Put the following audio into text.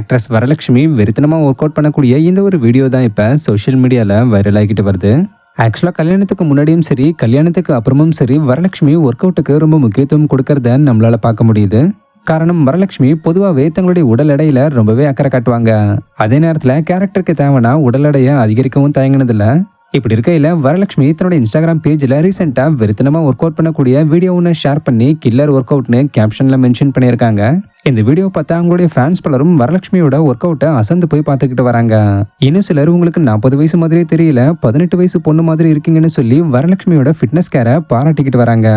Actress Varalakshmi வெறித்தனமா work out பண்ணக்கூடிய இந்த ஒரு வீடியோ தான் இப்ப சோஷியல் மீடியால வைரல் ஆகிட்டு வருது. ஆக்சுவலா கல்யாணத்துக்கு முன்னாடியும் சரி, கல்யாணத்துக்கு அப்புறமும் சரி, வரலட்சுமி ஒர்க் அவுட்டுக்கு ரொம்ப முக்கியத்துவம் கொடுக்கறத நம்மளால பார்க்க முடியுது. காரணம், வரலட்சுமி பொதுவாகவே தங்களுடைய உடல் எடையில ரொம்பவே அக்கறை காட்டுவாங்க. அதே நேரத்துல கேரக்டருக்கு தேவைன்னா உடல் எடையை அதிகரிக்கவும் தயங்கினதில்ல. இப்படி இருக்கையில வரலட்சுமி தன்னோட இன்ஸ்டாகிராம் பேஜ்ல ரீசெண்டா வெறித்தனமா ஒர்க் அவுட் பண்ணக்கூடிய வீடியோ ஒன்று ஷேர் பண்ணி கில்லர் ஒர்க் அவுட்னு கேப்ஷன்ல மென்ஷன் பண்ணியிருக்காங்க. இந்த வீடியோ பார்த்தா அவங்களுடைய ஃபேன்ஸ் பலரும் வரலட்சுமியோட ஒர்க் அவுட்டை அசந்து போய் பார்த்துக்கிட்டு வராங்க. இன்னும் சிலர் உங்களுக்கு 40 வயசு மாதிரியே தெரியல, 18 வயசு பொண்ணு மாதிரி இருக்கீங்கன்னு சொல்லி வரலட்சுமியோட ஃபிட்னஸ் கேரை பாராட்டிக்கிட்டு வராங்க.